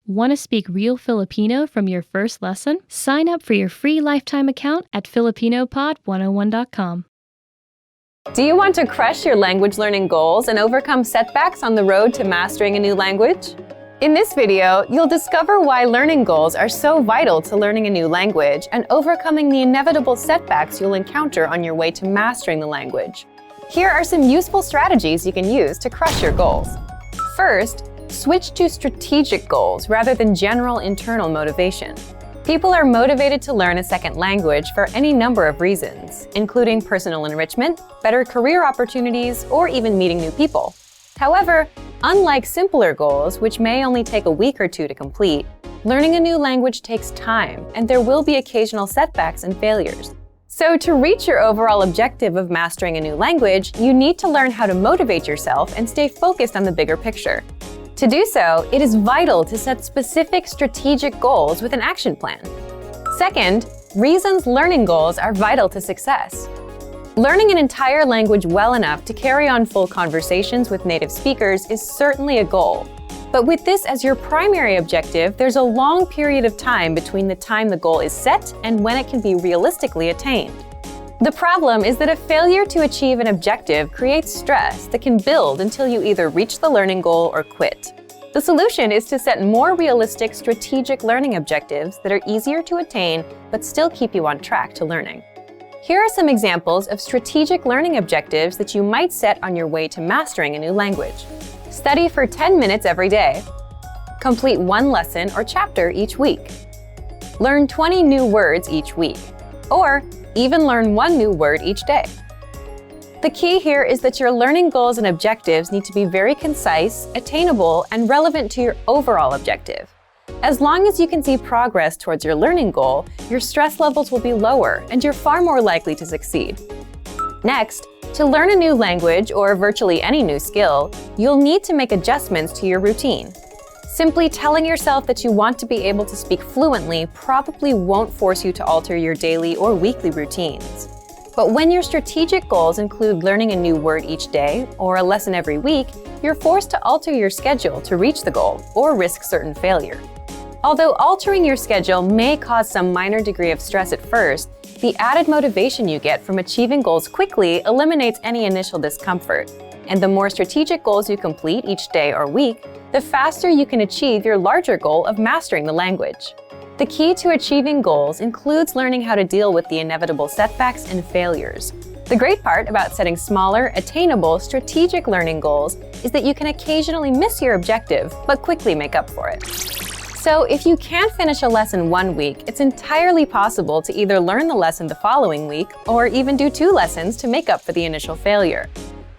Want to speak real Filipino from your first lesson? Sign up for your free lifetime account at filipinopod101.com. Do you want to crush your language learning goals and overcome setbacks on the road to mastering a new language? In this video, you'll discover why learning goals are so vital to learning a new language and overcoming the inevitable setbacks you'll encounter on your way to mastering the language. Here are some useful strategies you can use to crush your goals. First, switch to strategic goals rather than general internal motivation. People are motivated to learn a second language for any number of reasons, including personal enrichment, better career opportunities, or even meeting new people. However, unlike simpler goals, which may only take a week or two to complete, learning a new language takes time, and there will be occasional setbacks and failures. So to reach your overall objective of mastering a new language, you need to learn how to motivate yourself and stay focused on the bigger picture. To do so, it is vital to set specific strategic goals with an action plan. Second, reasons learning goals are vital to success. Learning an entire language well enough to carry on full conversations with native speakers is certainly a goal. But with this as your primary objective, there's a long period of time between the time the goal is set and when it can be realistically attained. The problem is that a failure to achieve an objective creates stress that can build until you either reach the learning goal or quit. The solution is to set more realistic strategic learning objectives that are easier to attain but still keep you on track to learning. Here are some examples of strategic learning objectives that you might set on your way to mastering a new language. Study for 10 minutes every day. Complete one lesson or chapter each week. Learn 20 new words each week. Or even learn one new word each day. The key here is that your learning goals and objectives need to be very concise, attainable, and relevant to your overall objective. As long as you can see progress towards your learning goal, your stress levels will be lower and you're far more likely to succeed. Next, to learn a new language or virtually any new skill, you'll need to make adjustments to your routine. Simply telling yourself that you want to be able to speak fluently probably won't force you to alter your daily or weekly routines. But when your strategic goals include learning a new word each day or a lesson every week, you're forced to alter your schedule to reach the goal or risk certain failure. Although altering your schedule may cause some minor degree of stress at first, the added motivation you get from achieving goals quickly eliminates any initial discomfort. And the more strategic goals you complete each day or week, the faster you can achieve your larger goal of mastering the language. The key to achieving goals includes learning how to deal with the inevitable setbacks and failures. The great part about setting smaller, attainable, strategic learning goals is that you can occasionally miss your objective, but quickly make up for it. So if you can't finish a lesson one week, it's entirely possible to either learn the lesson the following week or even do 2 lessons to make up for the initial failure.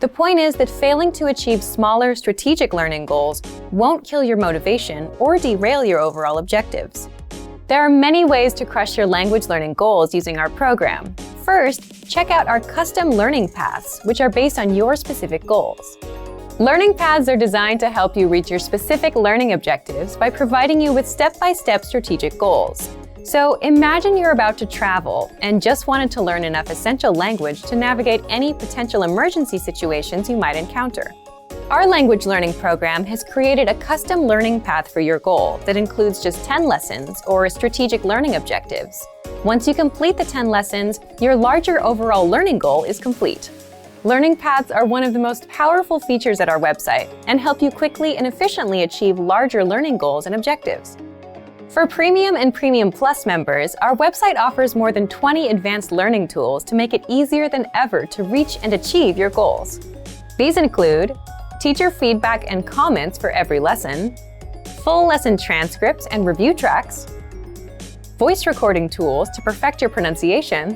The point is that failing to achieve smaller, strategic learning goals won't kill your motivation or derail your overall objectives. There are many ways to crush your language learning goals using our program. First, check out our custom learning paths, which are based on your specific goals. Learning paths are designed to help you reach your specific learning objectives by providing you with step-by-step strategic goals. So imagine you're about to travel and just wanted to learn enough essential language to navigate any potential emergency situations you might encounter. Our language learning program has created a custom learning path for your goal that includes just 10 lessons or strategic learning objectives. Once you complete the 10 lessons, your larger overall learning goal is complete. Learning paths are one of the most powerful features at our website and help you quickly and efficiently achieve larger learning goals and objectives. For Premium and Premium Plus members, our website offers more than 20 advanced learning tools to make it easier than ever to reach and achieve your goals. These include teacher feedback and comments for every lesson, full lesson transcripts and review tracks, voice recording tools to perfect your pronunciation,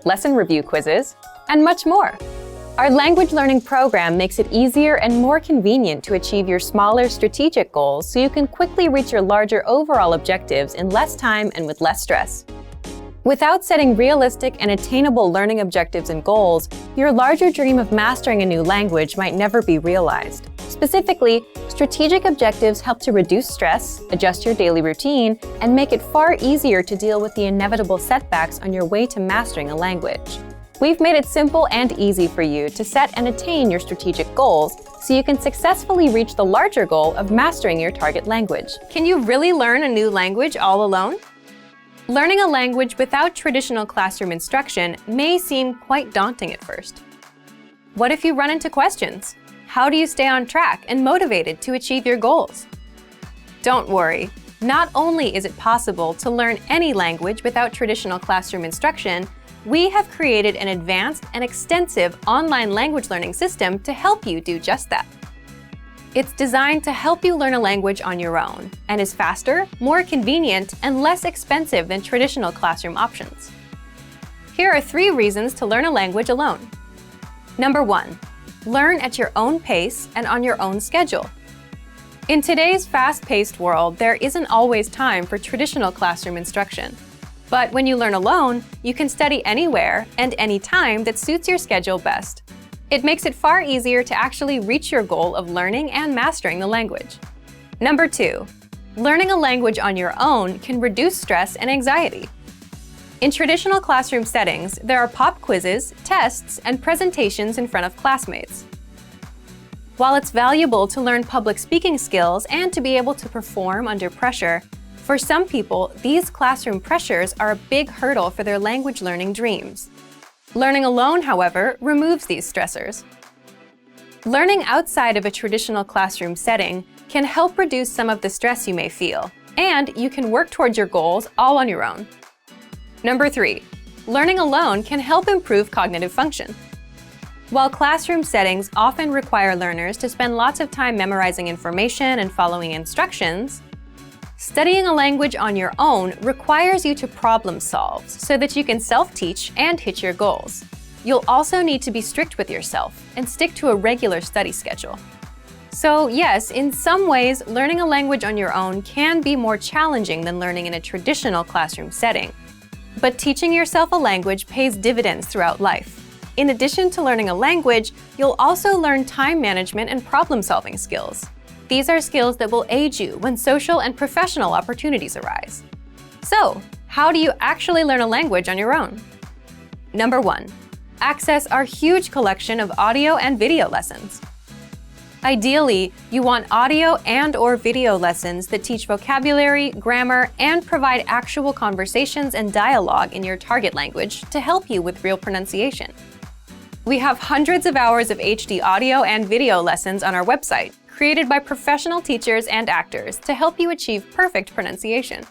lesson review quizzes, and much more. Our language learning program makes it easier and more convenient to achieve your smaller strategic goals so you can quickly reach your larger overall objectives in less time and with less stress. Without setting realistic and attainable learning objectives and goals, your larger dream of mastering a new language might never be realized. Specifically, strategic objectives help to reduce stress, adjust your daily routine, and make it far easier to deal with the inevitable setbacks on your way to mastering a language. We've made it simple and easy for you to set and attain your strategic goals so you can successfully reach the larger goal of mastering your target language. Can you really learn a new language all alone? Learning a language without traditional classroom instruction may seem quite daunting at first. What if you run into questions? How do you stay on track and motivated to achieve your goals? Don't worry. Not only is it possible to learn any language without traditional classroom instruction, we have created an advanced and extensive online language learning system to help you do just that. It's designed to help you learn a language on your own and is faster, more convenient, and less expensive than traditional classroom options. Here are 3 reasons to learn a language alone. Number 1. Learn at your own pace and on your own schedule. In today's fast-paced world, there isn't always time for traditional classroom instruction. But when you learn alone, you can study anywhere and anytime that suits your schedule best. It makes it far easier to actually reach your goal of learning and mastering the language. Number 2. Learning a language on your own can reduce stress and anxiety. In traditional classroom settings, there are pop quizzes, tests, and presentations in front of classmates. While it's valuable to learn public speaking skills and to be able to perform under pressure, for some people, these classroom pressures are a big hurdle for their language learning dreams. Learning alone, however, removes these stressors. Learning outside of a traditional classroom setting can help reduce some of the stress you may feel, and you can work towards your goals all on your own. Number 3. Learning alone can help improve cognitive function. While classroom settings often require learners to spend lots of time memorizing information and following instructions, studying a language on your own requires you to problem solve so that you can self-teach and hit your goals. You'll also need to be strict with yourself and stick to a regular study schedule. So yes, in some ways, learning a language on your own can be more challenging than learning in a traditional classroom setting. But teaching yourself a language pays dividends throughout life. In addition to learning a language, you'll also learn time management and problem-solving skills. These are skills that will aid you when social and professional opportunities arise. So, how do you actually learn a language on your own? Number 1. Access our huge collection of audio and video lessons. Ideally, you want audio and/or video lessons that teach vocabulary, grammar, and provide actual conversations and dialogue in your target language to help you with real pronunciation. We have hundreds of hours of HD audio and video lessons on our website, created by professional teachers and actors to help you achieve perfect pronunciation.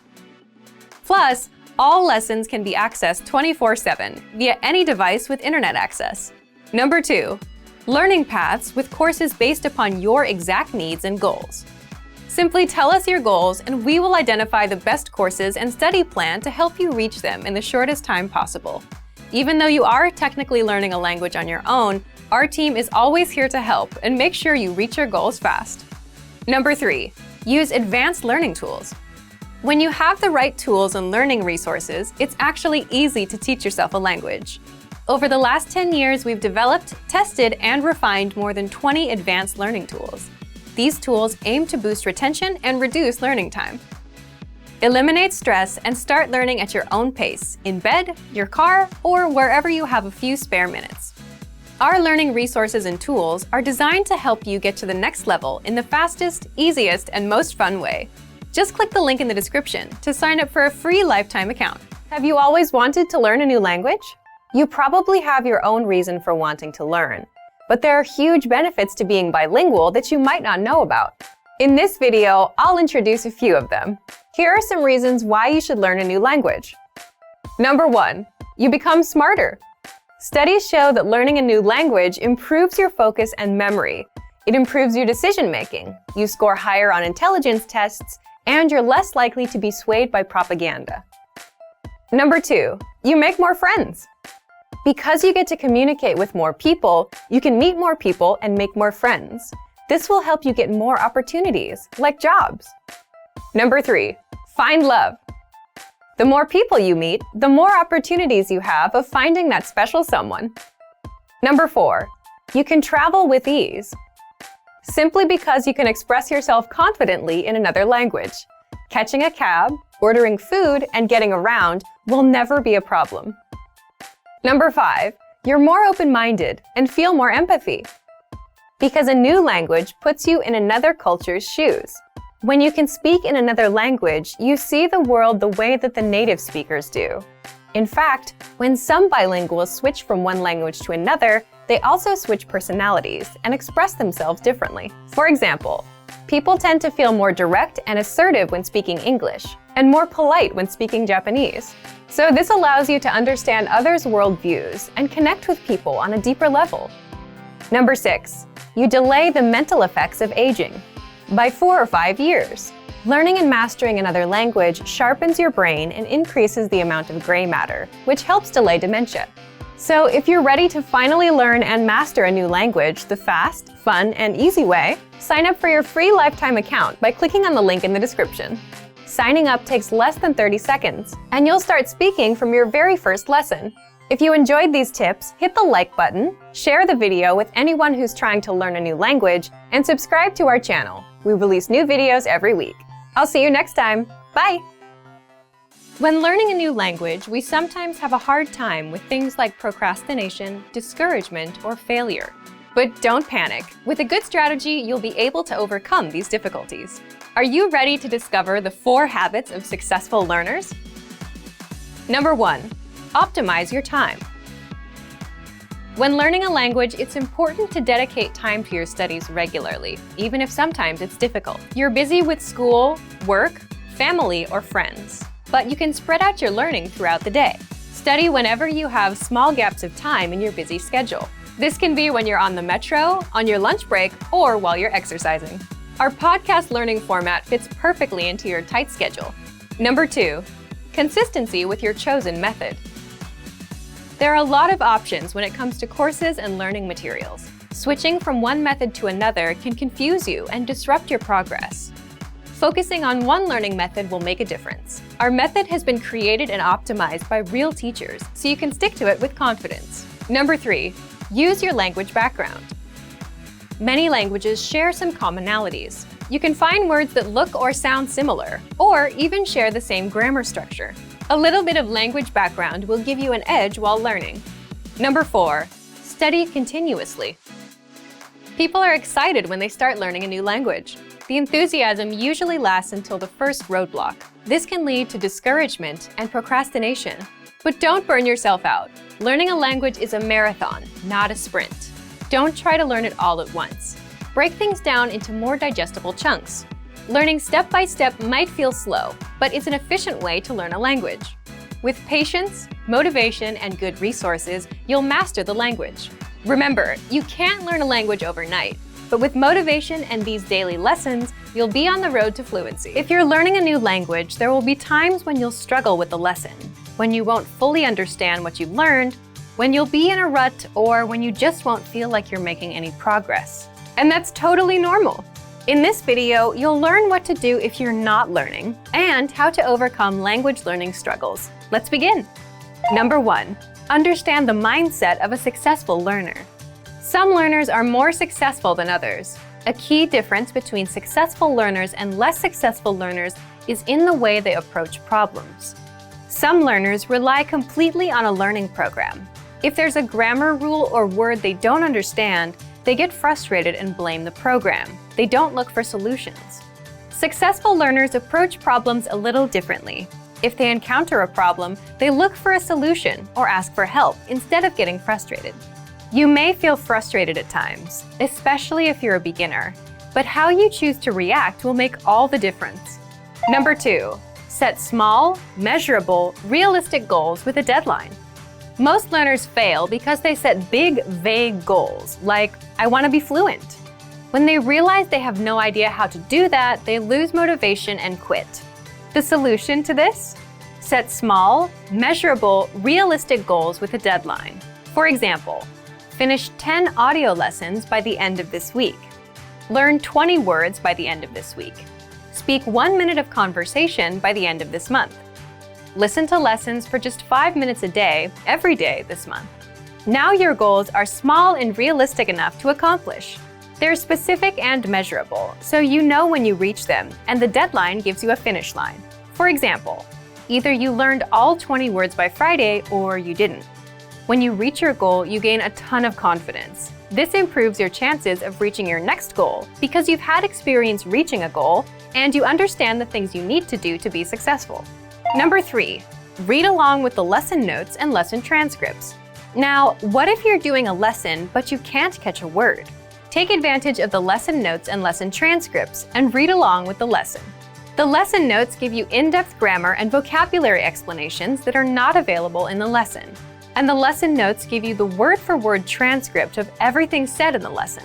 Plus, all lessons can be accessed 24/7 via any device with internet access. Number 2. Learning paths with courses based upon your exact needs and goals. Simply tell us your goals and we will identify the best courses and study plan to help you reach them in the shortest time possible. Even though you are technically learning a language on your own, our team is always here to help and make sure you reach your goals fast. Number 3. Use advanced learning tools. When you have the right tools and learning resources, it's actually easy to teach yourself a language. Over the last 10 years, we've developed, tested, and refined more than 20 advanced learning tools. These tools aim to boost retention and reduce learning time. Eliminate stress and start learning at your own pace, in bed, your car, or wherever you have a few spare minutes. Our learning resources and tools are designed to help you get to the next level in the fastest, easiest, and most fun way. Just click the link in the description to sign up for a free lifetime account. Have you always wanted to learn a new language? You probably have your own reason for wanting to learn, but there are huge benefits to being bilingual that you might not know about. In this video, I'll introduce a few of them. Here are some reasons why you should learn a new language. Number 1. You become smarter. Studies show that learning a new language improves your focus and memory. It improves your decision-making. You score higher on intelligence tests, and you're less likely to be swayed by propaganda. Number 2. You make more friends. Because you get to communicate with more people, you can meet more people and make more friends. This will help you get more opportunities, like jobs. Number 3. Find love. The more people you meet, the more opportunities you have of finding that special someone. Number 4. You can travel with ease. Simply because you can express yourself confidently in another language. Catching a cab, ordering food, and getting around will never be a problem. Number 5. You're more open-minded and feel more empathy. Because a new language puts you in another culture's shoes. When you can speak in another language, you see the world the way that the native speakers do. In fact, when some bilinguals switch from one language to another, they also switch personalities and express themselves differently. For example, people tend to feel more direct and assertive when speaking English, and more polite when speaking Japanese. So this allows you to understand others' worldviews and connect with people on a deeper level. Number 6, you delay the mental effects of aging by 4 or 5 years. Learning and mastering another language sharpens your brain and increases the amount of gray matter, which helps delay dementia. So if you're ready to finally learn and master a new language the fast, fun, and easy way, sign up for your free lifetime account by clicking on the link in the description. Signing up takes less than 30 seconds, and you'll start speaking from your very first lesson. If you enjoyed these tips, hit the like button, share the video with anyone who's trying to learn a new language, and subscribe to our channel. We release new videos every week. I'll see you next time. Bye! When learning a new language, we sometimes have a hard time with things like procrastination, discouragement, or failure. But don't panic. With a good strategy, you'll be able to overcome these difficulties. Are you ready to discover the 4 habits of successful learners? Number 1, optimize your time. When learning a language, it's important to dedicate time to your studies regularly, even if sometimes it's difficult. You're busy with school, work, family, or friends, but you can spread out your learning throughout the day. Study whenever you have small gaps of time in your busy schedule. This can be when you're on the metro, on your lunch break, or while you're exercising. Our podcast learning format fits perfectly into your tight schedule. Number 2, consistency with your chosen method. There are a lot of options when it comes to courses and learning materials. Switching from one method to another can confuse you and disrupt your progress. Focusing on one learning method will make a difference. Our method has been created and optimized by real teachers, so you can stick to it with confidence. Number 3, use your language background. Many languages share some commonalities. You can find words that look or sound similar, or even share the same grammar structure. A little bit of language background will give you an edge while learning. Number 4, study continuously. People are excited when they start learning a new language. The enthusiasm usually lasts until the first roadblock. This can lead to discouragement and procrastination. But don't burn yourself out. Learning a language is a marathon, not a sprint. Don't try to learn it all at once. Break things down into more digestible chunks. Learning step by step might feel slow, but it's an efficient way to learn a language. With patience, motivation, and good resources, you'll master the language. Remember, you can't learn a language overnight, but with motivation and these daily lessons, you'll be on the road to fluency. If you're learning a new language, there will be times when you'll struggle with the lesson, when you won't fully understand what you've learned, when you'll be in a rut, or when you just won't feel like you're making any progress. And that's totally normal. In this video, you'll learn what to do if you're not learning and how to overcome language learning struggles. Let's begin. Number 1, understand the mindset of a successful learner. Some learners are more successful than others. A key difference between successful learners and less successful learners is in the way they approach problems. Some learners rely completely on a learning program. If there's a grammar rule or word they don't understand, they get frustrated and blame the program. They don't look for solutions. Successful learners approach problems a little differently. If they encounter a problem, they look for a solution or ask for help instead of getting frustrated. You may feel frustrated at times, especially if you're a beginner, but how you choose to react will make all the difference. Number 2, set small, measurable, realistic goals with a deadline. Most learners fail because they set big, vague goals, like, I want to be fluent. When they realize they have no idea how to do that, they lose motivation and quit. The solution to this? Set small, measurable, realistic goals with a deadline. For example, finish 10 audio lessons by the end of this week. Learn 20 words by the end of this week. Speak 1 minute of conversation by the end of this month. Listen to lessons for just 5 minutes a day, every day this month. Now your goals are small and realistic enough to accomplish. They're specific and measurable, so you know when you reach them, and the deadline gives you a finish line. For example, either you learned all 20 words by Friday or you didn't. When you reach your goal, you gain a ton of confidence. This improves your chances of reaching your next goal because you've had experience reaching a goal and you understand the things you need to do to be successful. Number 3, read along with the lesson notes and lesson transcripts. Now, what if you're doing a lesson but you can't catch a word? Take advantage of the lesson notes and lesson transcripts and read along with the lesson. The lesson notes give you in-depth grammar and vocabulary explanations that are not available in the lesson. And the lesson notes give you the word-for-word transcript of everything said in the lesson.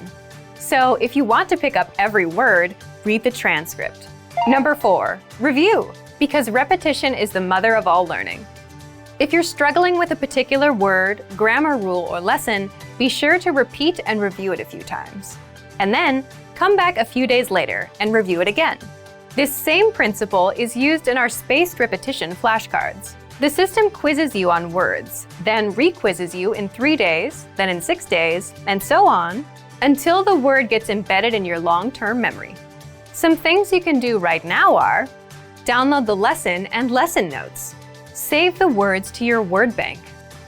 So if you want to pick up every word, read the transcript. Number 4, review, because repetition is the mother of all learning. If you're struggling with a particular word, grammar rule, or lesson, be sure to repeat and review it a few times. And then, come back a few days later and review it again. This same principle is used in our spaced repetition flashcards. The system quizzes you on words, then re-quizzes you in 3 days, then in 6 days, and so on, until the word gets embedded in your long-term memory. Some things you can do right now are: download the lesson and lesson notes, save the words to your word bank,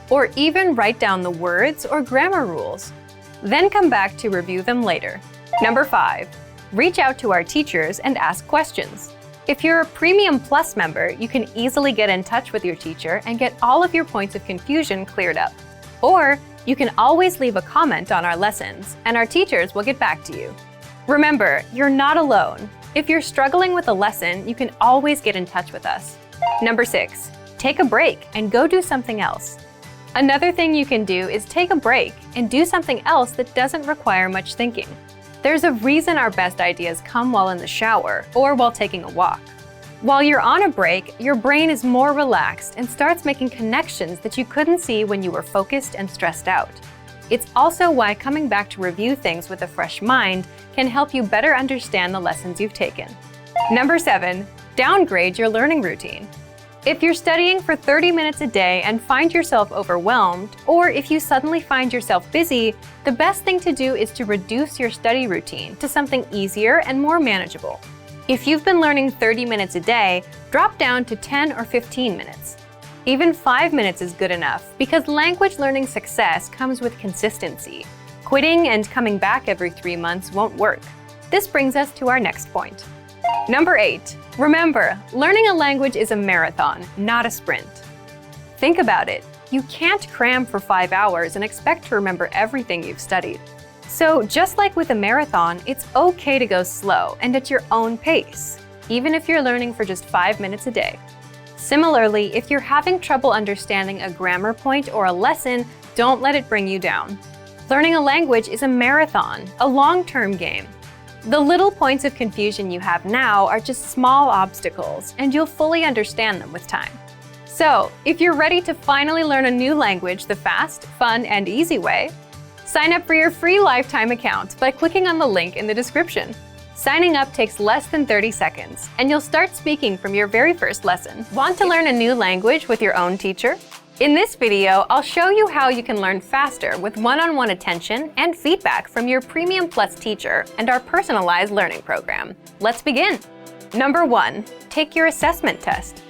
or even write down the words or grammar rules. Then come back to review them later. Number 5, reach out to our teachers and ask questions. If you're a Premium Plus member, you can easily get in touch with your teacher and get all of your points of confusion cleared up. Or you can always leave a comment on our lessons, and our teachers will get back to you. Remember, you're not alone. If you're struggling with a lesson, you can always get in touch with us. Number 6, take a break and go do something else. Another thing you can do is take a break and do something else that doesn't require much thinking. There's a reason our best ideas come while in the shower or while taking a walk. While you're on a break, your brain is more relaxed and starts making connections that you couldn't see when you were focused and stressed out. It's also why coming back to review things with a fresh mind can help you better understand the lessons you've taken. Number 7, downgrade your learning routine. If you're studying for 30 minutes a day and find yourself overwhelmed, or if you suddenly find yourself busy, the best thing to do is to reduce your study routine to something easier and more manageable. If you've been learning 30 minutes a day, drop down to 10 or 15 minutes. Even 5 minutes is good enough because language learning success comes with consistency. Quitting and coming back every 3 months won't work. This brings us to our next point. Number 8, remember, learning a language is a marathon, not a sprint. Think about it. You can't cram for 5 hours and expect to remember everything you've studied. So just like with a marathon, it's okay to go slow and at your own pace, even if you're learning for just 5 minutes a day. Similarly, if you're having trouble understanding a grammar point or a lesson, don't let it bring you down. Learning a language is a marathon, a long-term game. The little points of confusion you have now are just small obstacles, and you'll fully understand them with time. So, if you're ready to finally learn a new language the fast, fun, and easy way, sign up for your free lifetime account by clicking on the link in the description. Signing up takes less than 30 seconds, and you'll start speaking from your very first lesson. Want to learn a new language with your own teacher? In this video, I'll show you how you can learn faster with one-on-one attention and feedback from your Premium Plus teacher and our personalized learning program. Let's begin. Number 1, take your assessment test.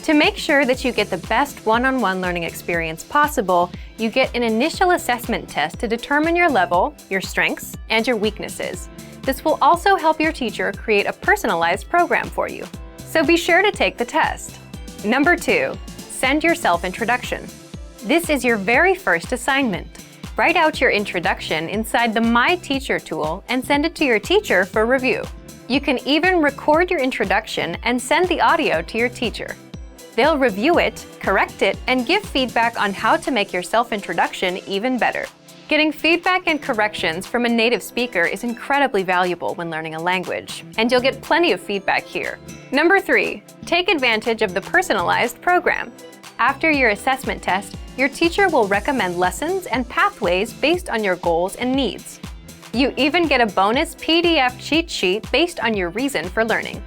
To make sure that you get the best one-on-one learning experience possible, you get an initial assessment test to determine your level, your strengths, and your weaknesses. This will also help your teacher create a personalized program for you. So be sure to take the test. Number 2, send your self-introduction. This is your very first assignment. Write out your introduction inside the My Teacher tool and send it to your teacher for review. You can even record your introduction and send the audio to your teacher. They'll review it, correct it, and give feedback on how to make your self-introduction even better. Getting feedback and corrections from a native speaker is incredibly valuable when learning a language, and you'll get plenty of feedback here. Number 3, take advantage of the personalized program. After your assessment test, your teacher will recommend lessons and pathways based on your goals and needs. You even get a bonus PDF cheat sheet based on your reason for learning.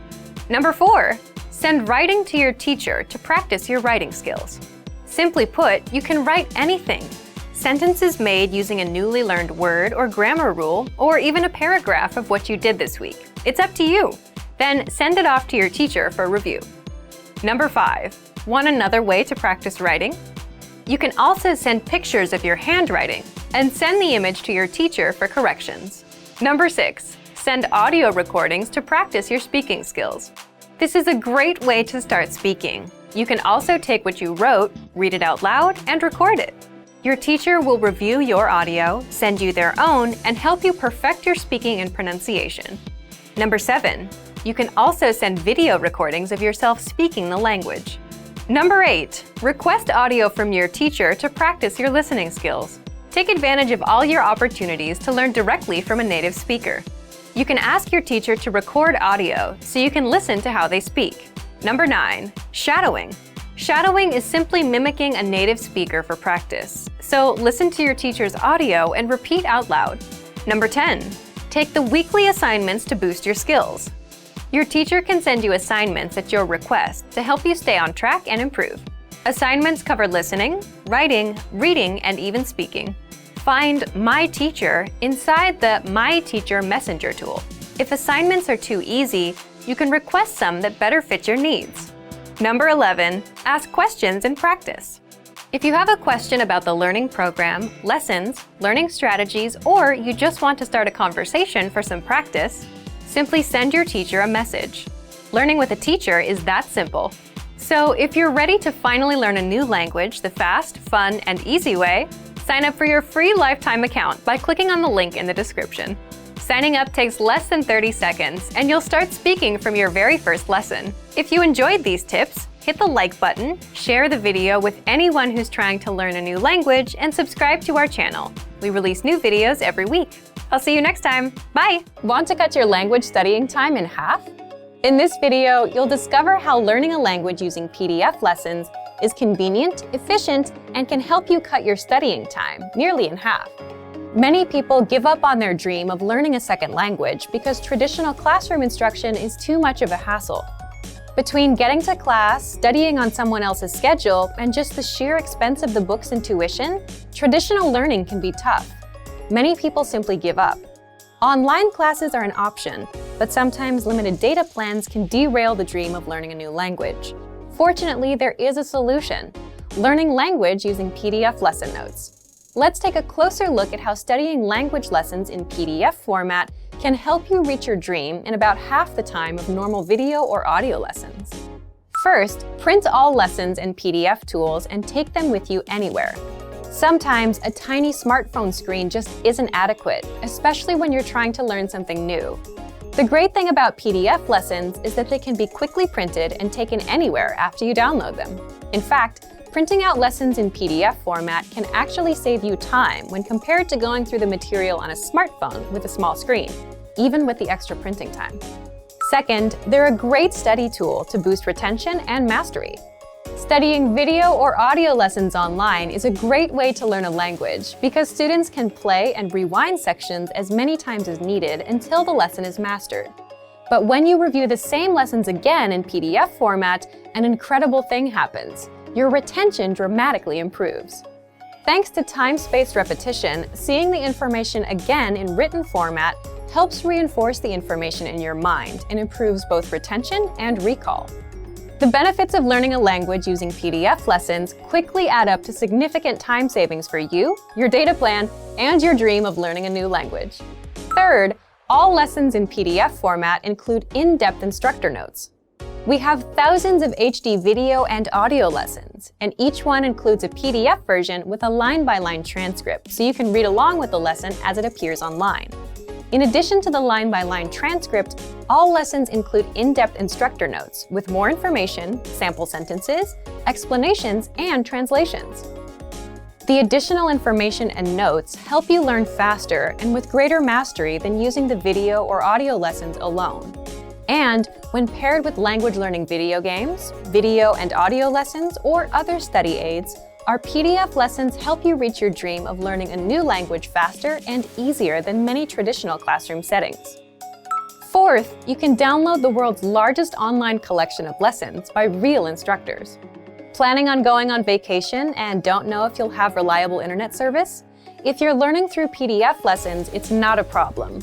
Number 4, send writing to your teacher to practice your writing skills. Simply put, you can write anything. Sentences made using a newly learned word or grammar rule, or even a paragraph of what you did this week. It's up to you. Then send it off to your teacher for review. Number 5, want another way to practice writing? You can also send pictures of your handwriting and send the image to your teacher for corrections. Number 6. Send audio recordings to practice your speaking skills. This is a great way to start speaking. You can also take what you wrote, read it out loud, and record it. Your teacher will review your audio, send you their own, and help you perfect your speaking and pronunciation. Number 7. You can also send video recordings of yourself speaking the language. Number 8. Request audio from your teacher to practice your listening skills. Take advantage of all your opportunities to learn directly from a native speaker. You can ask your teacher to record audio so you can listen to how they speak. Number 9. Shadowing. Shadowing is simply mimicking a native speaker for practice. So listen to your teacher's audio and repeat out loud. Number 10. Take the weekly assignments to boost your skills. Your teacher can send you assignments at your request to help you stay on track and improve. Assignments cover listening, writing, reading, and even speaking. Find My Teacher inside the My Teacher Messenger tool. If assignments are too easy, you can request some that better fit your needs. Number 11. Ask questions and practice. If you have a question about the learning program, lessons, learning strategies, or you just want to start a conversation for some practice, simply send your teacher a message. Learning with a teacher is that simple. So if you're ready to finally learn a new language the fast, fun, and easy way, sign up for your free lifetime account by clicking on the link in the description. Signing up takes less than 30 seconds, and you'll start speaking from your very first lesson. If you enjoyed these tips, hit the like button, share the video with anyone who's trying to learn a new language, and subscribe to our channel. We release new videos every week. I'll see you next time. Bye! Want to cut your language studying time in half? In this video, you'll discover how learning a language using PDF lessons is convenient, efficient, and can help you cut your studying time nearly in half. Many people give up on their dream of learning a second language because traditional classroom instruction is too much of a hassle. Between getting to class, studying on someone else's schedule, and just the sheer expense of the books and tuition, traditional learning can be tough. Many people simply give up. Online classes are an option, but sometimes limited data plans can derail the dream of learning a new language. Fortunately, there is a solution: learning language using PDF lesson notes. Let's take a closer look at how studying language lessons in PDF format can help you reach your dream in about half the time of normal video or audio lessons. First, print all lessons and PDF tools and take them with you anywhere. Sometimes a tiny smartphone screen just isn't adequate, especially when you're trying to learn something new. The great thing about PDF lessons is that they can be quickly printed and taken anywhere after you download them. In fact, printing out lessons in PDF format can actually save you time when compared to going through the material on a smartphone with a small screen, even with the extra printing time. Second, they're a great study tool to boost retention and mastery. Studying video or audio lessons online is a great way to learn a language because students can play and rewind sections as many times as needed until the lesson is mastered. But when you review the same lessons again in PDF format, an incredible thing happens. Your retention dramatically improves. Thanks to time-spaced repetition, seeing the information again in written format helps reinforce the information in your mind and improves both retention and recall. The benefits of learning a language using PDF lessons quickly add up to significant time savings for you, your data plan, and your dream of learning a new language. Third, all lessons in PDF format include in-depth instructor notes. We have thousands of HD video and audio lessons, and each one includes a PDF version with a line-by-line transcript, so you can read along with the lesson as it appears online. In addition to the line-by-line transcript, all lessons include in-depth instructor notes with more information, sample sentences, explanations, and translations. The additional information and notes help you learn faster and with greater mastery than using the video or audio lessons alone. And when paired with language learning video games, video and audio lessons, or other study aids, our PDF lessons help you reach your dream of learning a new language faster and easier than many traditional classroom settings. Fourth, you can download the world's largest online collection of lessons by real instructors. Planning on going on vacation and don't know if you'll have reliable internet service? If you're learning through PDF lessons, it's not a problem.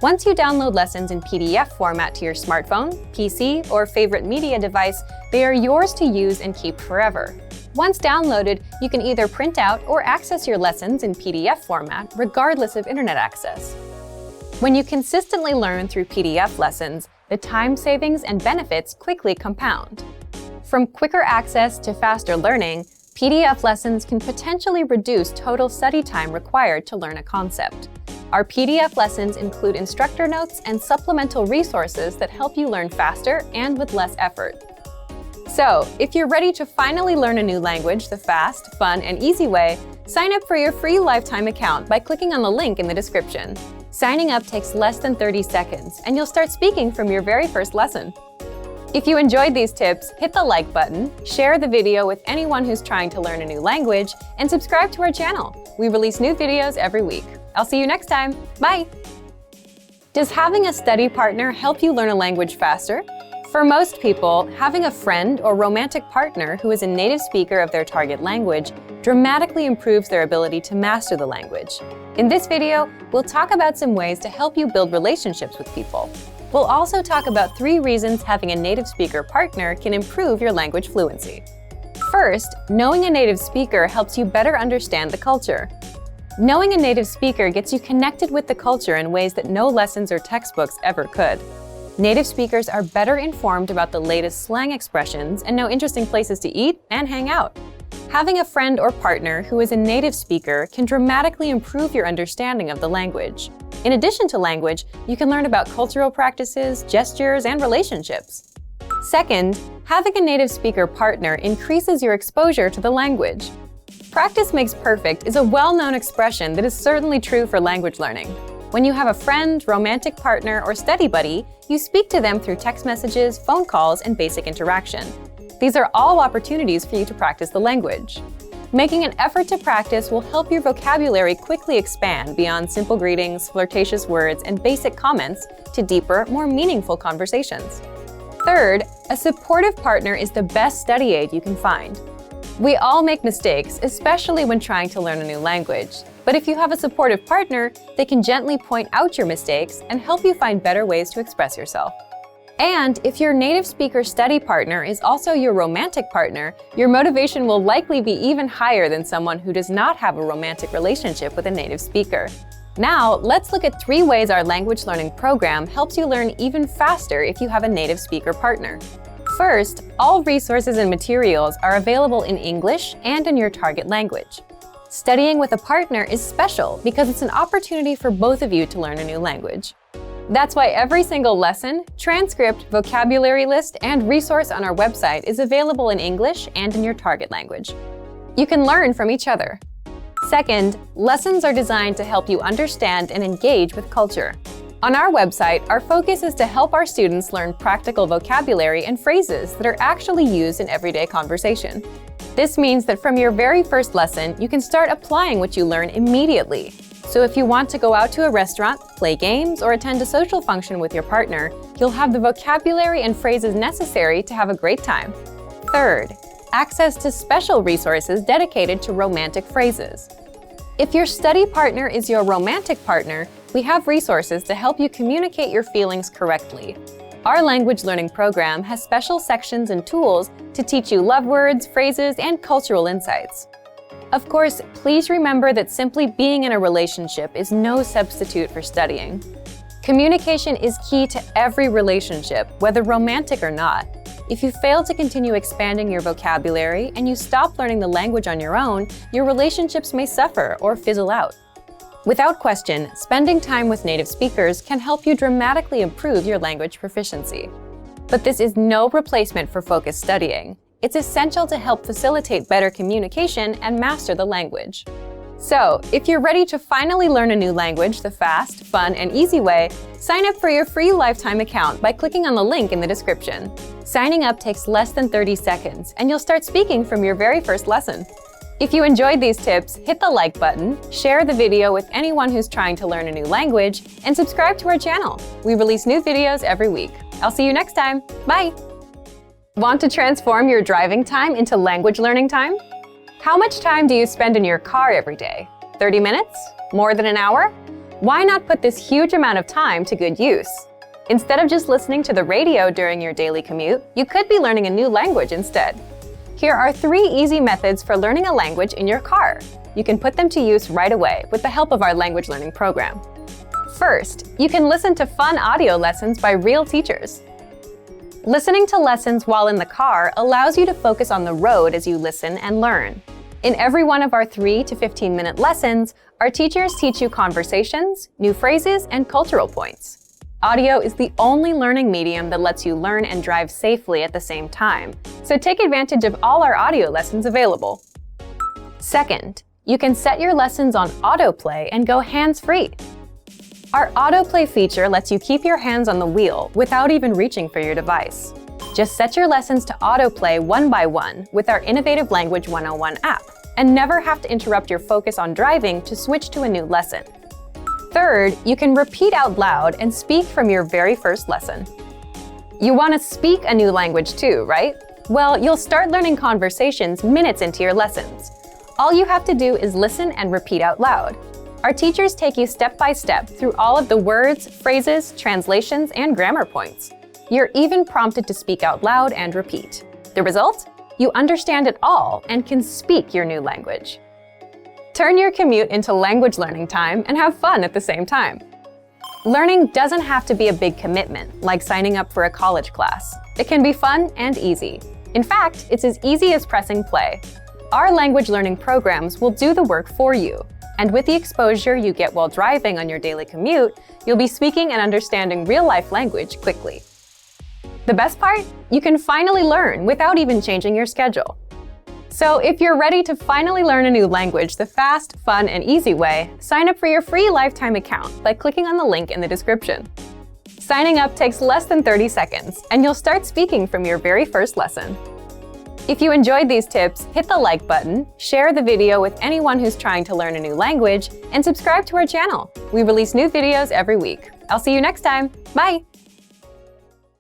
Once you download lessons in PDF format to your smartphone, PC, or favorite media device, they are yours to use and keep forever. Once downloaded, you can either print out or access your lessons in PDF format, regardless of internet access. When you consistently learn through PDF lessons, the time savings and benefits quickly compound. From quicker access to faster learning, PDF lessons can potentially reduce total study time required to learn a concept. Our PDF lessons include instructor notes and supplemental resources that help you learn faster and with less effort. So, if you're ready to finally learn a new language the fast, fun, and easy way, sign up for your free lifetime account by clicking on the link in the description. Signing up takes less than 30 seconds, and you'll start speaking from your very first lesson. If you enjoyed these tips, hit the like button, share the video with anyone who's trying to learn a new language, and subscribe to our channel. We release new videos every week. I'll see you next time. Bye! Does having a study partner help you learn a language faster? For most people, having a friend or romantic partner who is a native speaker of their target language dramatically improves their ability to master the language. In this video, we'll talk about some ways to help you build relationships with people. We'll also talk about 3 reasons having a native speaker partner can improve your language fluency. First, knowing a native speaker helps you better understand the culture. Knowing a native speaker gets you connected with the culture in ways that no lessons or textbooks ever could. Native speakers are better informed about the latest slang expressions and know interesting places to eat and hang out. Having a friend or partner who is a native speaker can dramatically improve your understanding of the language. In addition to language, you can learn about cultural practices, gestures, and relationships. Second, having a native speaker partner increases your exposure to the language. Practice makes perfect is a well-known expression that is certainly true for language learning. When you have a friend, romantic partner, or study buddy, you speak to them through text messages, phone calls, and basic interaction. These are all opportunities for you to practice the language. Making an effort to practice will help your vocabulary quickly expand beyond simple greetings, flirtatious words, and basic comments to deeper, more meaningful conversations. Third, a supportive partner is the best study aid you can find. We all make mistakes, especially when trying to learn a new language. But if you have a supportive partner, they can gently point out your mistakes and help you find better ways to express yourself. And if your native speaker study partner is also your romantic partner, your motivation will likely be even higher than someone who does not have a romantic relationship with a native speaker. Now, let's look at 3 ways our language learning program helps you learn even faster if you have a native speaker partner. First, all resources and materials are available in English and in your target language. Studying with a partner is special because it's an opportunity for both of you to learn a new language. That's why every single lesson, transcript, vocabulary list, and resource on our website is available in English and in your target language. You can learn from each other. Second, lessons are designed to help you understand and engage with culture. On our website, our focus is to help our students learn practical vocabulary and phrases that are actually used in everyday conversation. This means that from your very first lesson, you can start applying what you learn immediately. So if you want to go out to a restaurant, play games, or attend a social function with your partner, you'll have the vocabulary and phrases necessary to have a great time. Third, access to special resources dedicated to romantic phrases. If your study partner is your romantic partner, we have resources to help you communicate your feelings correctly. Our language learning program has special sections and tools to teach you love words, phrases, and cultural insights. Of course, please remember that simply being in a relationship is no substitute for studying. Communication is key to every relationship, whether romantic or not. If you fail to continue expanding your vocabulary and you stop learning the language on your own, your relationships may suffer or fizzle out. Without question, spending time with native speakers can help you dramatically improve your language proficiency. But this is no replacement for focused studying. It's essential to help facilitate better communication and master the language. So, if you're ready to finally learn a new language the fast, fun, and easy way, sign up for your free lifetime account by clicking on the link in the description. Signing up takes less than 30 seconds, and you'll start speaking from your very first lesson. If you enjoyed these tips, hit the like button, share the video with anyone who's trying to learn a new language, and subscribe to our channel. We release new videos every week. I'll see you next time. Bye! Want to transform your driving time into language learning time? How much time do you spend in your car every day? 30 minutes? More than an hour? Why not put this huge amount of time to good use? Instead of just listening to the radio during your daily commute, you could be learning a new language instead. Here are 3 easy methods for learning a language in your car. You can put them to use right away with the help of our language learning program. First, you can listen to fun audio lessons by real teachers. Listening to lessons while in the car allows you to focus on the road as you listen and learn. In every one of our 3 to 15-minute lessons, our teachers teach you conversations, new phrases, and cultural points. Audio is the only learning medium that lets you learn and drive safely at the same time, so take advantage of all our audio lessons available. Second, you can set your lessons on Autoplay and go hands-free. Our Autoplay feature lets you keep your hands on the wheel without even reaching for your device. Just set your lessons to Autoplay one by one with our Innovative Language 101 app, and never have to interrupt your focus on driving to switch to a new lesson. Third, you can repeat out loud and speak from your very first lesson. You want to speak a new language too, right? Well, you'll start learning conversations minutes into your lessons. All you have to do is listen and repeat out loud. Our teachers take you step by step through all of the words, phrases, translations, and grammar points. You're even prompted to speak out loud and repeat. The result? You understand it all and can speak your new language. Turn your commute into language learning time and have fun at the same time. Learning doesn't have to be a big commitment, like signing up for a college class. It can be fun and easy. In fact, it's as easy as pressing play. Our language learning programs will do the work for you. And with the exposure you get while driving on your daily commute, you'll be speaking and understanding real-life language quickly. The best part? You can finally learn without even changing your schedule. So if you're ready to finally learn a new language the fast, fun, and easy way, sign up for your free lifetime account by clicking on the link in the description. Signing up takes less than 30 seconds, and you'll start speaking from your very first lesson. If you enjoyed these tips, hit the like button, share the video with anyone who's trying to learn a new language, and subscribe to our channel. We release new videos every week. I'll see you next time. Bye!